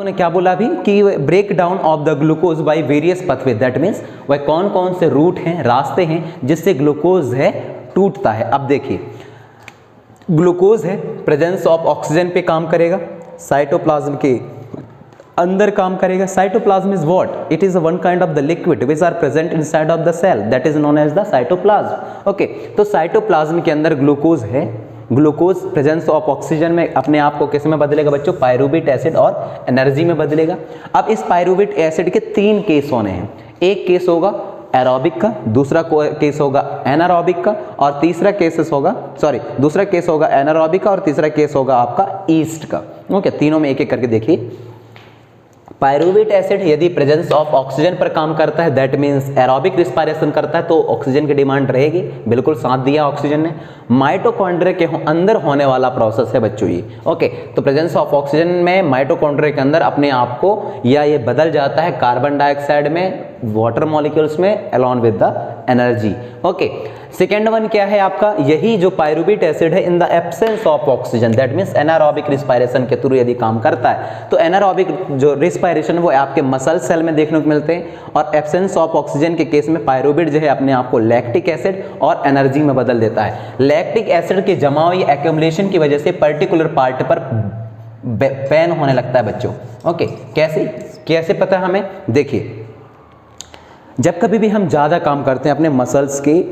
ने क्या बोला अभी कि break down of the glucose by various pathway, that means वह कौन कौन से रूट हैं, रास्ते हैं जिससे ग्लूकोज है टूटता है। अब देखिए ग्लूकोज है प्रेजेंस ऑफ ऑक्सीजन पे काम करेगा, साइटोप्लाज्म के अंदर काम करेगा। Cytoplasm is what? It is one kind of the liquid which are present inside of the cell, that is known as the cytoplasm. Okay, तो साइटोप्लाज्म के अंदर ग्लूकोज है, ग्लूकोज प्रेजेंस ऑफ ऑक्सीजन में अपने आप को किस में बदलेगा बच्चों? पायरूवेट एसिड और एनर्जी में बदलेगा। अब इस पायरूवेट एसिड के 3 केस होने हैं, एक केस होगा एरोबिक का, दूसरा केस होगा एनारोबिक का और तीसरा केस होगा दूसरा केस होगा एनारोबिक का और तीसरा केस होगा आपका ईस्ट का। ओके, तीनों में एक एक करके देखिए। पायरूवेट एसिड यदि प्रेजेंस ऑफ ऑक्सीजन पर काम करता है, दैट मीन्स एरोबिक रिस्पायरेशन करता है, तो ऑक्सीजन की डिमांड रहेगी, बिल्कुल साथ दिया ऑक्सीजन ने। माइटोकॉन्ड्रिया के अंदर होने वाला प्रोसेस है बच्चों ये। ओके, तो प्रेजेंस ऑफ ऑक्सीजन में माइटोकॉन्ड्रिया के अंदर अपने आप को या ये बदल जाता है कार्बन डाइऑक्साइड में, वाटर मॉलिक्यूल्स में along with the energy. Okay, second one क्या है आपका? यही जो पायरूवेट एसिड है in the absence of oxygen, that means anaerobic respiration के थ्रू यदि काम करता है, तो एनारोबिक जो रिस्पायरेशन वो आपके मसल सेल में देखने को मिलते हैं, और एब्सेंस ऑफ ऑक्सीजन के केस में पायरूवेट जो है अपने आप को लैक्टिक एसिड और एनर्जी में बदल देता है। लैक्टिक एसिड के जमाव या एक्यूमुलेशन की वजह से पर्टिकुलर पार्ट पर पेन होने लगता है बच्चों। ओके, कैसे पता है हमें? देखिए, जब कभी भी हम ज़्यादा काम करते हैं अपने मसल्स के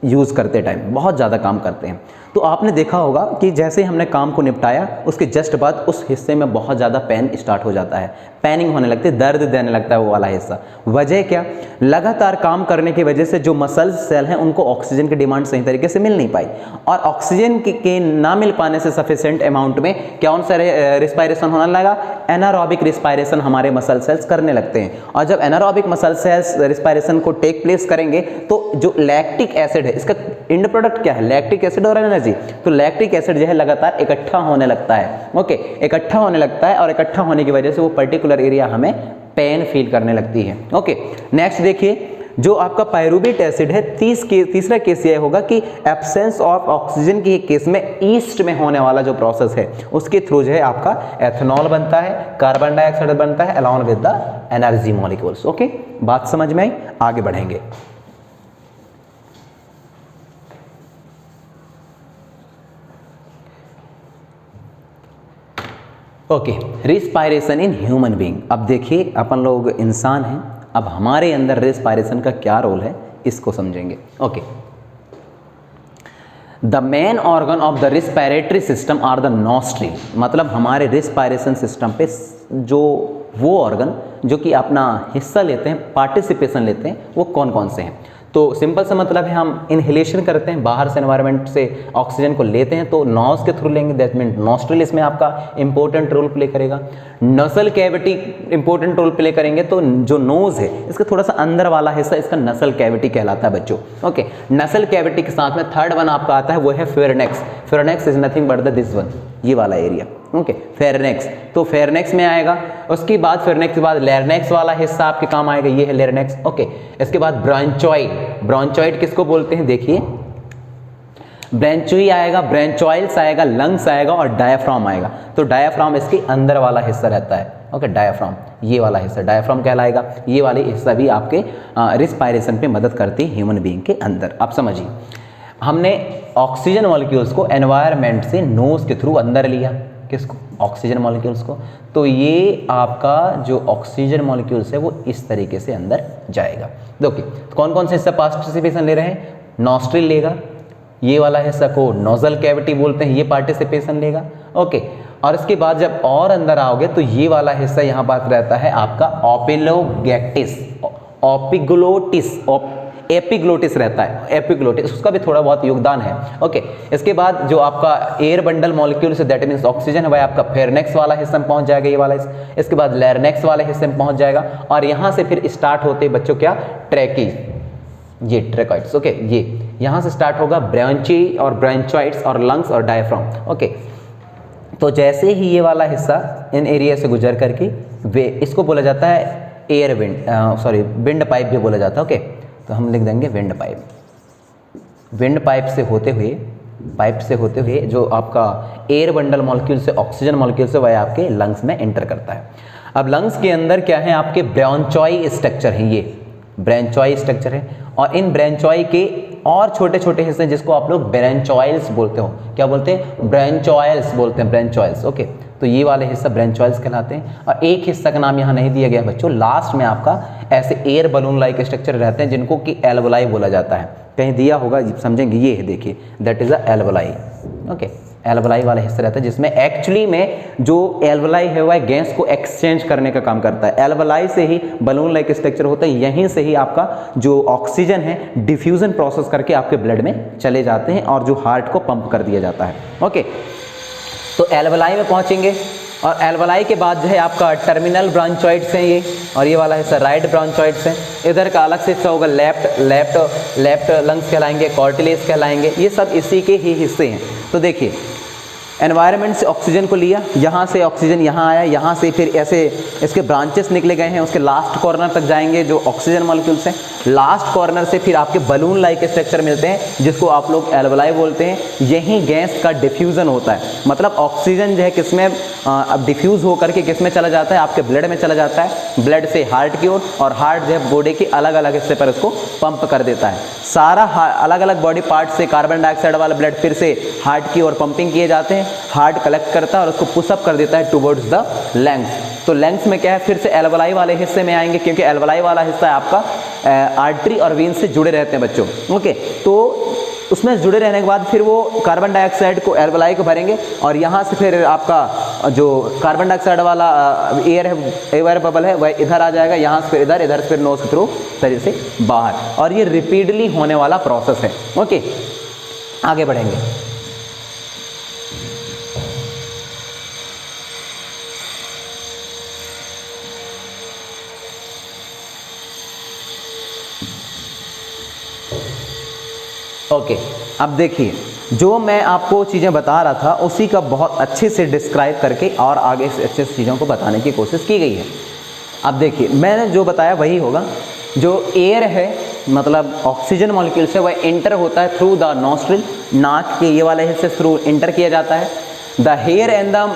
यूज़ करते टाइम, बहुत ज़्यादा काम करते हैं, तो आपने देखा होगा कि जैसे हमने काम को निपटाया उसके जस्ट बाद उस हिस्से में बहुत ज़्यादा पेन स्टार्ट हो जाता है, पैनिंग होने लगती है, दर्द देने लगता है वो वाला हिस्सा। वजह क्या? लगातार काम करने की वजह से जो मसल सेल हैं उनको ऑक्सीजन की डिमांड सही तरीके से मिल नहीं पाई, और ऑक्सीजन के ना मिल पाने से सफिशिएंट अमाउंट में कौन सा रिस्पायरेशन होने लगा? एनारोबिक रिस्पायरेशन हमारे मसल सेल्स करने लगते हैं। और जब एनारोबिक मसल सेल्स रिस्पायरेशन को टेक प्लेस करेंगे तो जो लैक्टिक एसिड है, इसका इंड प्रोडक्ट क्या है? लैक्टिक एसिड और एनर्जी। तो लैक्टिक एसिड जो है लगातार इकट्ठा होने लगता है। ओके, इकट्ठा होने लगता है और इकट्ठा होने की वजह से वो पर्टिकुलर एरिया हमें पेन फील करने लगती है। ओके, नेक्स्ट देखिए, जो आपका पायरूवेट एसिड है तीसरा केस यह होगा कि एब्सेंस ऑफ ऑक्सीजन के केस में ईस्ट में होने वाला जो प्रोसेस है उसके थ्रू जो है आपका एथेनॉल बनता है, कार्बन डाइऑक्साइड बनता है along with the energy molecules. Okay, बात समझ में आई? आगे बढ़ेंगे। Okay, respiration in human being. अब देखिए, अपन लोग इंसान हैं, अब हमारे अंदर रिस्पायरेशन का क्या रोल है इसको समझेंगे। Okay, the main organ of the respiratory system are the nostril, मतलब हमारे रिस्पायरेशन सिस्टम पे जो वो ऑर्गन जो कि अपना हिस्सा लेते हैं, पार्टिसिपेशन लेते हैं, वो कौन कौन से हैं? तो सिंपल सा मतलब है, हम इनहेलेशन करते हैं, बाहर से एनवायरनमेंट से ऑक्सीजन को लेते हैं तो नॉज के थ्रू लेंगे, दैट मीन नॉस्ट्रिल इसमें आपका इंपॉर्टेंट रोल प्ले करेगा। नसल कैविटी इंपॉर्टेंट रोल प्ले करेंगे, तो जो नोज है इसका थोड़ा सा अंदर वाला हिस्सा इसका नसल कैविटी कहलाता है बच्चों। ओके, नसल कैविटी के साथ में थर्ड वन आपका आता है वो है pharynx. Pharynx is nothing but the this one, ये वाला एरिया। ओके, फेरनेक्स, तो फेरनेक्स में आएगा। उसके बाद फेरनेक्स के बाद लैरनेक्स वाला हिस्सा आपके काम आएगा, ये है लैरनेक्स। ओके, इसके बाद ब्रांचॉइड। ब्रांचॉइड किसको बोलते हैं? देखिए, ब्रांचोई आएगा, ब्रांचॉइल्स आएगा, लंग्स आएगा और डायाफ्राम आएगा। तो डायाफ्राम इसके अंदर वाला हिस्सा रहता है। ओके, डायाफ्राम, ये वाला हिस्सा डायाफ्राम कहलाएगा। ये वाले हिस्सा भी आपके रिस्पायरेशन पे मदद करती है ह्यूमन बीइंग के अंदर। आप समझिए, हमने ऑक्सीजन मॉलिक्यूल्स को एनवायरनमेंट से नोज के थ्रू अंदर लिया, किसको? ऑक्सीजन मॉलिक्यूल्स को। तो ये आपका जो ऑक्सीजन मॉलिक्यूल्स है वो इस तरीके से अंदर जाएगा। देखिए, कौन कौन से हिस्सा पार्टिसिपेशन ले रहे हैं? नॉस्ट्रिल लेगा, ये वाला हिस्सा को नोजल कैविटी बोलते हैं, ये पार्टिसिपेशन लेगा। ओके, और इसके बाद जब और अंदर आओगे तो ये वाला हिस्सा यहाँ पास रहता है आपका ओपिलोगैक्टिस, ओपिग्लोटिस, एपिग्लोटिस रहता है, एपिग्लोटिस, उसका भी थोड़ा बहुत योगदान है। ओके, इसके बाद जो आपका air bundle molecule say that means oxygen है वह आपका फेरनेक्स वाला हिस्सा में पहुंच जाएगा, ये वाला हिस्सा। इसके बाद लैरनेक्स वाले हिस्से में पहुंच जाएगा और यहाँ से फिर स्टार्ट होते बच्चों क्या? ट्रैकी, ये ट्रैकॉइड्स। ओके, ये यहाँ से स्टार्ट होगा ब्रांची और ब्रांचॉइड्स और लंग्स और डायफ्राम। ओके, तो जैसे ही ये वाला हिस्सा इन एरिया से गुजर करके वे इसको बोला जाता है एयर विंड, विंड पाइप भी बोला जाता है। ओके, तो हम लिख देंगे विंड पाइप। विंड पाइप से होते हुए पाइप से होते हुए जो आपका एयर बंडल मॉलिक्यूल से ऑक्सीजन मॉलिक्यूल से वह आपके लंग्स में एंटर करता है। अब लंग्स के अंदर क्या है, आपके ब्रोंचोई स्ट्रक्चर है, ये ब्रोंचोई स्ट्रक्चर है, और इन ब्रोंचोई के और छोटे छोटे हिस्से जिसको आप लोग ब्रोंचोइल्स बोलते हो, क्या बोलते हैं, ब्रोंचोइल्स बोलते हैं, ब्रोंचोइल्स। ओके, तो ये वाले हिस्सा ब्रोंचोइल्स कहलाते हैं। और एक हिस्सा का नाम यहाँ नहीं दिया गया बच्चों, लास्ट में आपका ऐसे एयर बलून लाइक स्ट्रक्चर रहते हैं जिनको कि एल्वोलाई बोला जाता है, कहीं दिया होगा समझेंगे, ये है देखिए, that is a alveoli. Okay, alveoli वाला हिस्सा रहता है जिसमें एक्चुअली में जो एल्वोलाई है वह गैस को एक्सचेंज करने का काम करता है। एल्वोलाई से ही बलून लाइक स्ट्रक्चर होता है, यहीं से ही आपका जो ऑक्सीजन है डिफ्यूजन प्रोसेस करके आपके ब्लड में चले जाते हैं और जो हार्ट को पंप कर दिया जाता है। ओके, तो एल्वोलाई में पहुंचेंगे और एल्वोलाई के बाद जो है आपका टर्मिनल ब्रांचोइड्स हैं ये, और ये वाला हिस्सा राइट ब्रांचोइड्स हैं। इधर का अलग से हिस्सा होगा लेफ्ट लंग्स कहलाएंगे, कॉर्टिलेज कहलाएंगे, ये सब इसी के ही हिस्से हैं। तो देखिए, एनवायरनमेंट से ऑक्सीजन को लिया, यहाँ से ऑक्सीजन यहाँ आया, यहाँ से फिर ऐसे इसके ब्रांचेस निकले गए हैं, उसके लास्ट कॉर्नर तक जाएंगे जो ऑक्सीजन मॉलिक्यूल्स हैं, लास्ट कॉर्नर से फिर आपके बलून लाइक स्ट्रक्चर मिलते हैं जिसको आप लोग एल्वोलाई बोलते हैं। यहीं गैस का डिफ्यूज़न होता है, मतलब ऑक्सीजन जो है किसमें अब डिफ्यूज़ होकर के किसमें चला जाता है, आपके ब्लड में चला जाता है, ब्लड से हार्ट की ओर, और हार्ट जो है बॉडी के अलग अलग हिस्से पर उसको पंप कर देता है। सारा अलग अलग बॉडी पार्ट से कार्बन डाइऑक्साइड वाला ब्लड फिर से हार्ट की ओर पंपिंग किए जाते हैं, हार्ट कलेक्ट करता है और उसको पुशअप कर देता है टुवर्ड्स द लंग्स। तो लंग्स में क्या है, फिर से एल्वोलाई वाले हिस्से में आएंगे क्योंकि एल्वोलाई वाला हिस्सा है आपका आर्टरी और वेन से जुड़े रहते हैं बच्चों। ओके, तो उसमें जुड़े रहने के बाद फिर वो कार्बन डाइऑक्साइड को एल्वोलाई को भरेंगे और यहाँ से फिर आपका जो कार्बन डाइऑक्साइड वाला एयर है, एयर बबल है, वह इधर आ जाएगा, यहाँ से फिर इधर से फिर नोज के थ्रू शरीर से बाहर, और ये रिपीटली होने वाला प्रोसेस है। ओके, आगे बढ़ेंगे। ओके, अब देखिए, जो मैं आपको चीज़ें बता रहा था उसी का बहुत अच्छे से डिस्क्राइब करके और आगे से अच्छे से चीज़ों को बताने की कोशिश की गई है। अब देखिए, मैंने जो बताया वही होगा। जो एयर है, मतलब ऑक्सीजन मॉलिक्यूल से, वह इंटर होता है थ्रू द नॉस्ट्रिल, नाक के ये वाले हिस्से थ्रू इंटर किया जाता है। The hair and the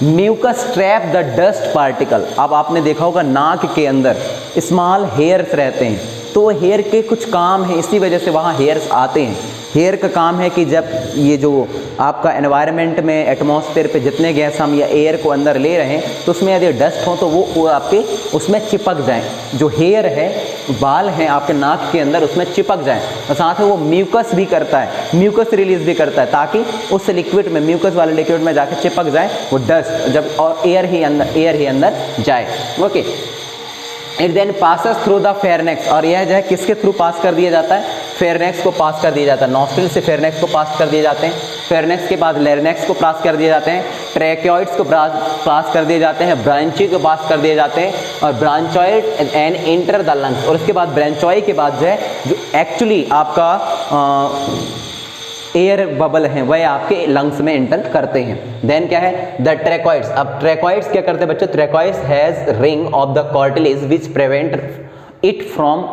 mucus trap the dust particle. अब आपने देखा होगा नाक के अंदर स्मॉल हेयर्स रहते हैं, तो हेयर के कुछ काम है, इसी वजह से वहाँ हेयर्स आते हैं। हेयर का काम है कि जब ये जो आपका एनवायरनमेंट में एटमॉस्फेयर पे जितने गैस हम या एयर को अंदर ले रहे हैं, तो उसमें यदि डस्ट हो तो वो आपके उसमें चिपक जाएं। जो हेयर है, बाल हैं आपके नाक के अंदर, उसमें चिपक जाएं, और साथ में वो म्यूकस भी करता है, म्यूकस रिलीज भी करता है, ताकि उस लिक्विड में, म्यूकस वाले लिक्विड में जाके चिपक जाए वो डस्ट, जब और एयर ही अंदर जाए। Okay, it then passes through the pharynx, और यह जो है किसके थ्रू पास कर दिया जाता है, फेरनेक्स को पास कर दिया जाता है। नॉस्ट्रिल से फेरनेक्स को पास कर दिए जाते हैं, फेरनेक्स के बाद लेरनेक्स को पास कर दिए जाते हैं, ट्रैकियोइड्स को पास कर दिए जाते हैं, ब्रांची को पास कर दिए जाते हैं, और ब्रांचोइड एंड इंटर द लंग्स। और उसके बाद ब्रांचोई के बाद जो है, जो एक्चुअली आपका एयर बबल हैं वह आपके लंग्स में एंटर करते हैं। देन क्या है, द ट्रैकोइड्स। अब ट्रैकोइड्स क्या करते हैं बच्चों, tracheids has ring of the cartilage which prevent it from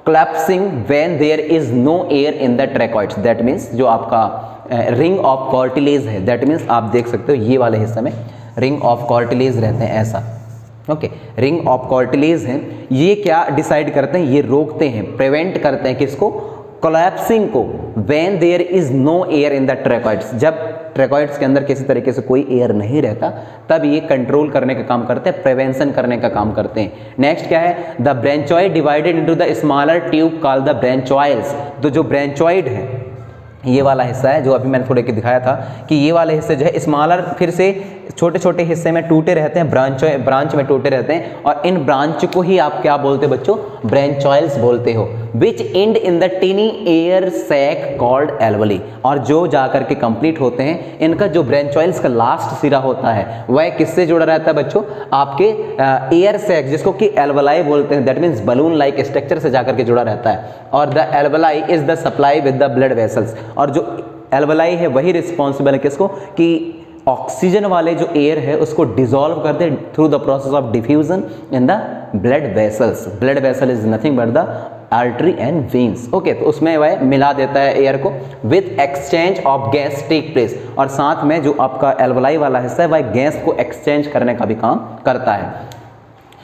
collapsing when there is no air in the tracheids। that means जो आपका रिंग ऑफ कार्टिलेज है, that means आप देख सकते हो ये वाले हिस्से में रिंग ऑफ कार्टिलेज रहते हैं ऐसा। ओके, रिंग ऑफ कार्टिलेज हैं, ये क्या डिसाइड करते हैं, ये रोकते हैं, प्रिवेंट करते हैं किसको, कोलैप्सिंग को, when there is no air in the tracheids। जब ट्रैकोइड्स के अंदर किसी तरीके से कोई एयर नहीं रहता, तब ये कंट्रोल करने का काम करते हैं, प्रिवेंशन करने का काम करते हैं। नेक्स्ट क्या है, the bronchioid divided into the smaller tube called the bronchioles. तो जो ब्रांचोइड है, ये वाला हिस्सा है जो अभी मैंने थोड़े के दिखाया था कि ये वाले हिस्से जो है स्मॉलर, फिर से छोटे छोटे हिस्से में टूटे रहते हैं, ब्रांच में टूटे रहते हैं, और इन ब्रांच को ही आप क्या बोलते हो बच्चों, ब्रांचोइल्स बोलते हो, which end in the tiny air sac called alveoli. और जो जाकर के कंप्लीट होते हैं, इनका जो ब्रांचोइल्स का लास्ट सिरा होता है वह किससे जुड़ा रहता है बच्चों, आपके एयर सैक, जिसको कि एल्वोलाई बोलते हैं, that means balloon like structure से जाकर के जुड़ा रहता है। और the alveoli is the supply with the blood vessels. और जो एल्वोलाई है वही रिस्पॉन्सिबल है किसको, कि ऑक्सीजन वाले जो एयर है उसको डिसॉल्व करते हैं through the process of diffusion in the blood vessels. Blood vessel is nothing but the artery and veins. Okay, तो उसमें वह मिला देता है एयर को। With exchange of gas take place, और साथ में जो आपका एल्वलाई वाला हिस्सा है वह गैस को एक्सचेंज करने का भी काम करता है।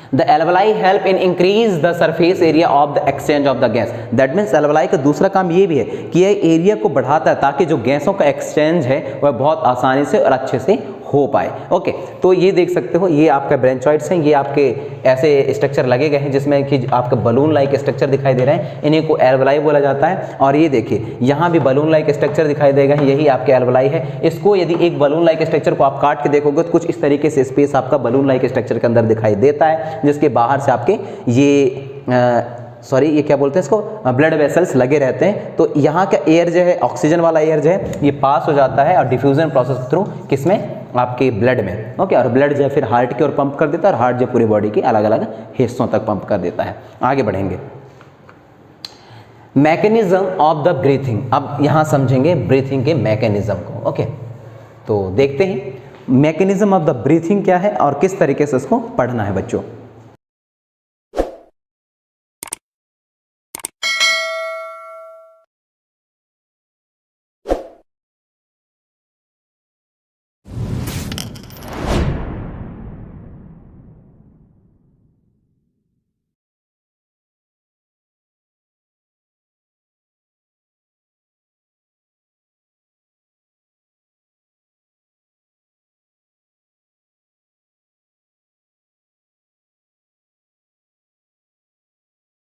The alveoli help in increase the surface area of the exchange of the gas. That means alveoli का दूसरा काम ये भी है कि ये एरिया को बढ़ाता है ताकि जो गैसों का एक्सचेंज है वह बहुत आसानी से और अच्छे से हो पाए। ओके, तो ये देख सकते हो, ये आपका ब्रांचॉइड्स हैं, ये आपके ऐसे स्ट्रक्चर लगे गए हैं जिसमें कि आपका बलून लाइक स्ट्रक्चर दिखाई दे रहे हैं, इन्हीं को एल्वलाई बोला जाता है। और ये देखिए यहाँ भी बलून लाइक स्ट्रक्चर दिखाई देगा, यही आपके एल्वलाई है। इसको यदि एक बलून लाइक स्ट्रक्चर को आप काट के देखोगे तो कुछ इस तरीके से स्पेस आपका बलून लाइक स्ट्रक्चर के अंदर दिखाई देता है, जिसके बाहर से आपके ये क्या बोलते हैं इसको, ब्लड वेसल्स लगे रहते हैं। तो यहाँ का एयर जो है, ऑक्सीजन वाला एयर जो है, ये पास हो जाता है और डिफ्यूजन प्रोसेस के थ्रू किसमें, आपके ब्लड में। ओके, और ब्लड जो है फिर हार्ट की ओर पंप कर देता है और हार्ट जो पूरी बॉडी के अलग अलग हिस्सों तक पंप कर देता है। आगे बढ़ेंगे, मैकेनिज्म ऑफ द ब्रीथिंग। अब यहाँ समझेंगे ब्रीथिंग के मैकेनिज्म को। ओके, तो देखते हैं मैकेनिज्म ऑफ द ब्रीथिंग क्या है और किस तरीके से इसको पढ़ना है बच्चों।